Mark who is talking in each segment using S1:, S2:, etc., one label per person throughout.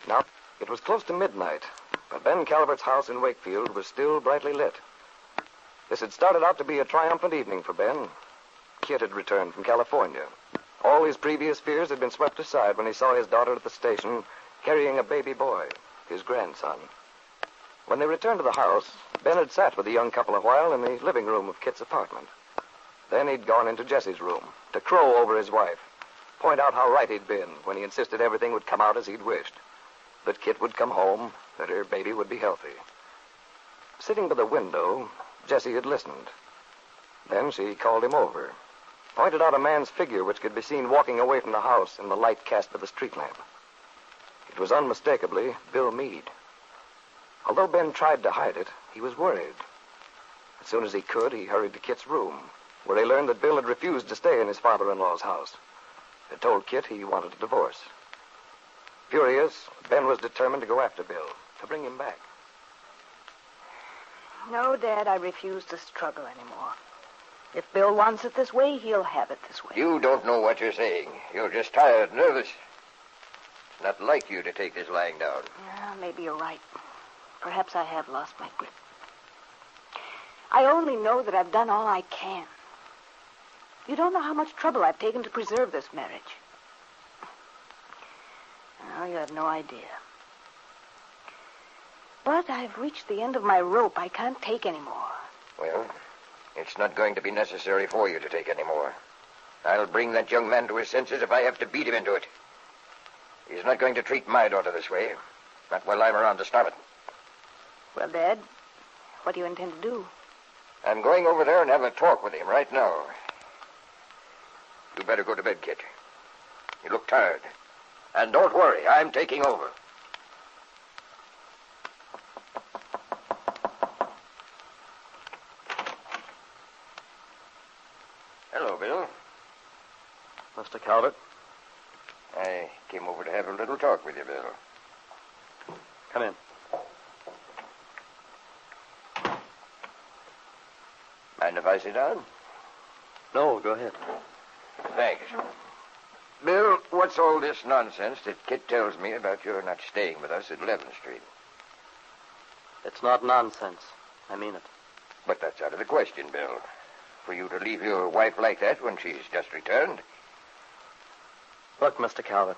S1: Now, it was close to midnight, but Ben Calvert's house in Wakefield was still brightly lit. This had started out to be a triumphant evening for Ben. Kit had returned from California. All his previous fears had been swept aside when he saw his daughter at the station carrying a baby boy, his grandson. When they returned to the house, Ben had sat with the young couple a while in the living room of Kit's apartment. Then he'd gone into Jesse's room to crow over his wife, point out how right he'd been when he insisted everything would come out as he'd wished, that Kit would come home, that her baby would be healthy. Sitting by the window, Jesse had listened. Then she called him over, pointed out a man's figure which could be seen walking away from the house in the light cast by the street lamp. It was unmistakably Bill Meade. Although Ben tried to hide it, he was worried. As soon as he could, he hurried to Kit's room, where he learned that Bill had refused to stay in his father-in-law's house. Had told Kit he wanted a divorce. Furious, Ben was determined to go after Bill, to bring him back.
S2: No, Dad, I refuse to struggle anymore. If Bill wants it this way, he'll have it this way.
S3: You don't know what you're saying. You're just tired, nervous. It's not like you to take this lying down.
S2: Yeah, maybe you're right. Perhaps I have lost my grip. I only know that I've done all I can. You don't know how much trouble I've taken to preserve this marriage. Oh, you have no idea. But I've reached the end of my rope. I can't take any more.
S3: Well, it's not going to be necessary for you to take any more. I'll bring that young man to his senses if I have to beat him into it. He's not going to treat my daughter this way. Not while I'm around to stop it.
S2: Well, Dad, what do you intend to do?
S3: I'm going over there and have a talk with him right now. You better go to bed, Kit. You look tired. And don't worry, I'm taking over. Hello, Bill.
S1: Mr. Calvert?
S3: I came over to have a little talk with you, Bill.
S1: Come in.
S3: Mind if I sit down?
S1: No, go ahead.
S3: Thanks. Bill, what's all this nonsense that Kit tells me about your not staying with us at 11th Street?
S1: It's not nonsense. I mean it.
S3: But that's out of the question, Bill. For you to leave your wife like that when she's just returned.
S1: Look, Mr. Calvert,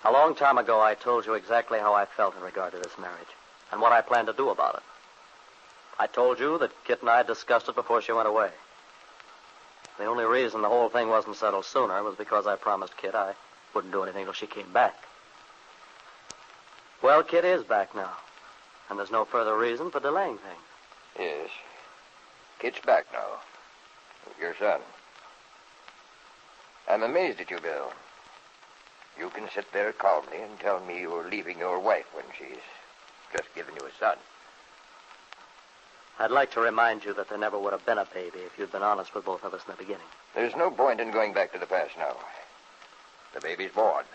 S1: a long time ago I told you exactly how I felt in regard to this marriage and what I planned to do about it. I told you that Kit and I discussed it before she went away. The only reason the whole thing wasn't settled sooner was because I promised Kit I wouldn't do anything till she came back. Well, Kit is back now, and there's no further reason for delaying things.
S3: Yes. Kit's back now. With your son. I'm amazed at you, Bill. You can sit there calmly and tell me you're leaving your wife when she's just given you a son.
S1: I'd like to remind you that there never would have been a baby if you'd been honest with both of us in the beginning.
S3: There's no point in going back to the past now. The baby's born.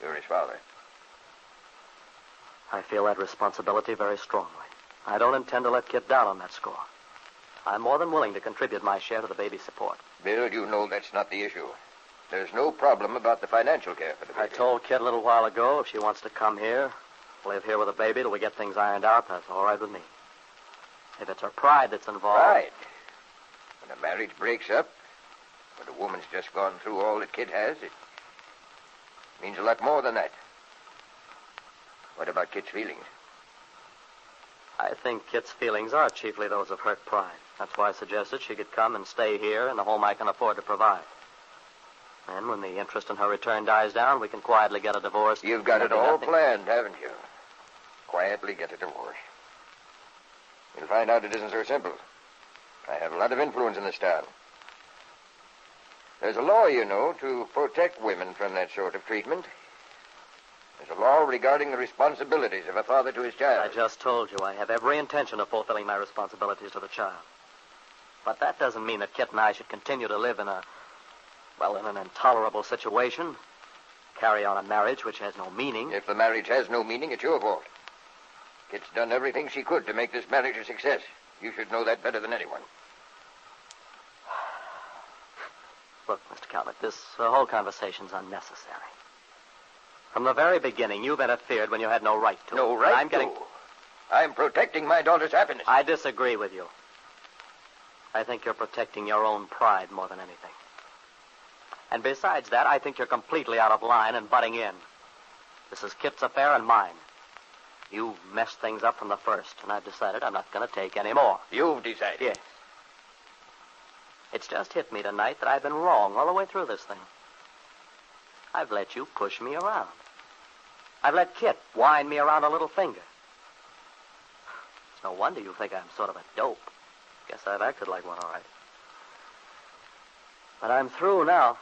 S3: You're his father.
S1: I feel that responsibility very strongly. I don't intend to let Kit down on that score. I'm more than willing to contribute my share to the baby's support.
S3: Bill, you know that's not the issue. There's no problem about the financial care for the baby.
S1: I told Kit a little while ago if she wants to come here, live here with the baby till we get things ironed out, that's all right with me. If it's her pride that's involved...
S3: Pride? When a marriage breaks up, when a woman's just gone through all that Kit has, it means a lot more than that. What about Kit's feelings?
S1: I think Kit's feelings are chiefly those of hurt pride. That's why I suggested she could come and stay here in the home I can afford to provide. And when the interest in her return dies down, we can quietly get a divorce.
S3: You've got it all planned, haven't you? Quietly get a divorce. You'll find out it isn't so simple. I have a lot of influence in this town. There's a law, you know, to protect women from that sort of treatment. There's a law regarding the responsibilities of a father to his child.
S1: I just told you I have every intention of fulfilling my responsibilities to the child. But that doesn't mean that Kit and I should continue to live in an intolerable situation. Carry on a marriage which has no meaning.
S3: If the marriage has no meaning, it's your fault. Kit's done everything she could to make this marriage a success. You should know that better than anyone.
S1: Look, Mr. Calvert, this whole conversation's unnecessary.
S4: From the very beginning, you've interfered when you had no right to.
S3: No right I'm protecting my daughter's happiness.
S4: I disagree with you. I think you're protecting your own pride more than anything. And besides that, I think you're completely out of line and butting in. This is Kit's affair and mine. You've messed things up from the first, and I've decided I'm not going to take any more.
S3: You've decided?
S4: Yes. It's just hit me tonight that I've been wrong all the way through this thing. I've let you push me around. I've let Kit wind me around a little finger. It's no wonder you think I'm sort of a dope. Guess I've acted like one, all right. But I'm through now.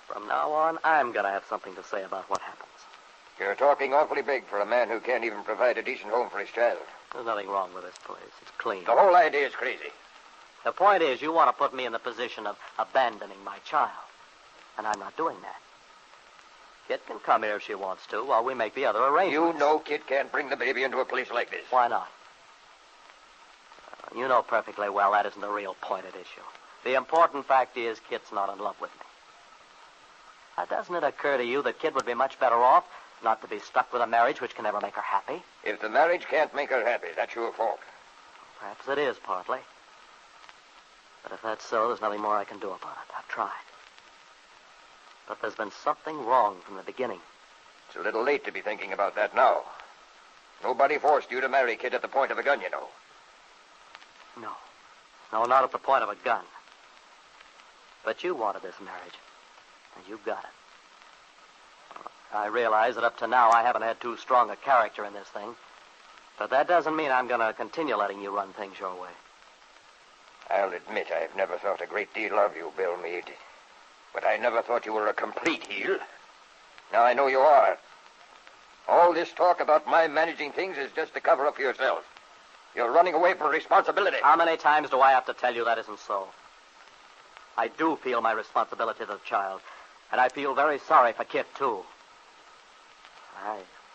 S4: From now on, I'm going to have something to say about what happens.
S3: You're talking awfully big for a man who can't even provide a decent home for his child.
S4: There's nothing wrong with this place. It's clean.
S3: The whole idea is crazy.
S4: The point is, you want to put me in the position of abandoning my child. And I'm not doing that. Kit can come here if she wants to while we make the other arrangements.
S3: You know Kit can't bring the baby into a place like this.
S4: Why not? You know perfectly well that isn't the real point at issue. The important fact is Kit's not in love with me. Now, doesn't it occur to you that Kit would be much better off not to be stuck with a marriage which can never make her happy?
S3: If the marriage can't make her happy, that's your fault.
S4: Perhaps it is, partly. But if that's so, there's nothing more I can do about it. I've tried. But there's been something wrong from the beginning.
S3: It's a little late to be thinking about that now. Nobody forced you to marry Kit at the point of a gun, you know.
S4: No. No, not at the point of a gun. But you wanted this marriage. And you got it. I realize that up to now I haven't had too strong a character in this thing. But that doesn't mean I'm going to continue letting you run things your way.
S3: I'll admit I've never thought a great deal of you, Bill Meade. But I never thought you were a complete heel. Now I know you are. All this talk about my managing things is just to cover up for yourself. You're running away from responsibility.
S4: How many times do I have to tell you that isn't so? I do feel my responsibility to the child. And I feel very sorry for Kit, too.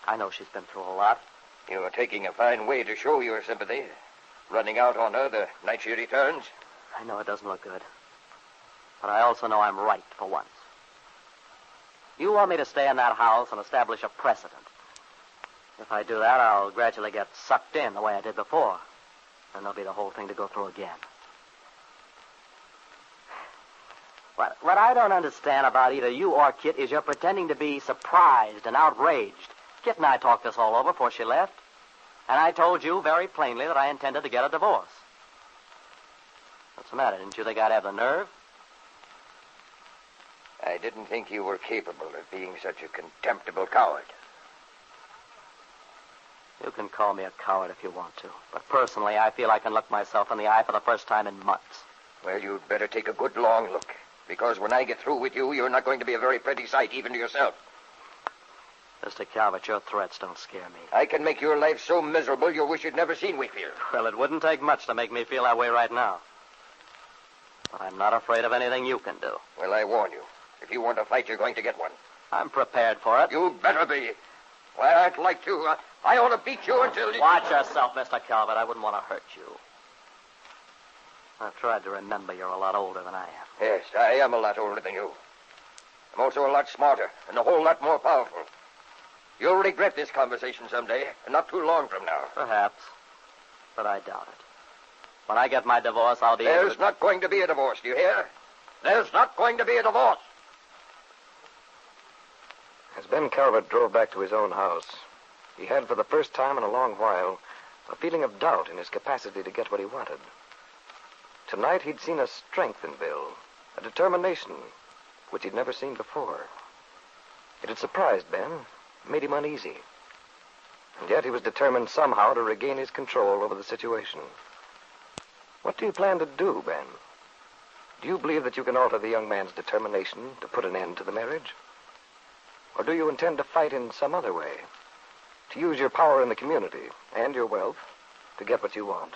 S4: I know she's been through a lot.
S3: You're taking a fine way to show your sympathy. Running out on her the night she returns.
S4: I know it doesn't look good. But I also know I'm right for once. You want me to stay in that house and establish a precedent. If I do that, I'll gradually get sucked in the way I did before. And there'll be the whole thing to go through again. What I don't understand about either you or Kit is you're pretending to be surprised and outraged. Kit and I talked this all over before she left. And I told you very plainly that I intended to get a divorce. What's the matter? Didn't you think I'd have the nerve?
S3: I didn't think you were capable of being such a contemptible coward.
S4: You can call me a coward if you want to. But personally, I feel I can look myself in the eye for the first time in months.
S3: Well, you'd better take a good long look. Because when I get through with you, you're not going to be a very pretty sight, even to yourself.
S4: Mr. Calvert, your threats don't scare me.
S3: I can make your life so miserable you'll wish you'd never seen Wakefield.
S4: Well, it wouldn't take much to make me feel that way right now. But I'm not afraid of anything you can do.
S3: Well, I warn you. If you want a fight, you're going to get one.
S4: I'm prepared for it.
S3: You'd better be. Well, I'd like to. I ought to beat you until...
S4: Watch yourself, Mr. Calvert. I wouldn't want to hurt you. I've tried to remember you're a lot older than I am.
S3: Yes, I am a lot older than you. I'm also a lot smarter and a whole lot more powerful. You'll regret this conversation someday, and not too long from now.
S4: Perhaps, but I doubt it. When I get my divorce, I'll be
S3: There's not going to be a divorce, do you hear? There's not going to be a divorce.
S1: As Ben Calvert drove back to his own house, he had, for the first time in a long while, a feeling of doubt in his capacity to get what he wanted. Tonight, he'd seen a strength in Bill, a determination which he'd never seen before. It had surprised Ben, made him uneasy. And yet he was determined somehow to regain his control over the situation. What do you plan to do, Ben? Do you believe that you can alter the young man's determination to put an end to the marriage? Or do you intend to fight in some other way? To use your power in the community and your wealth to get what you want?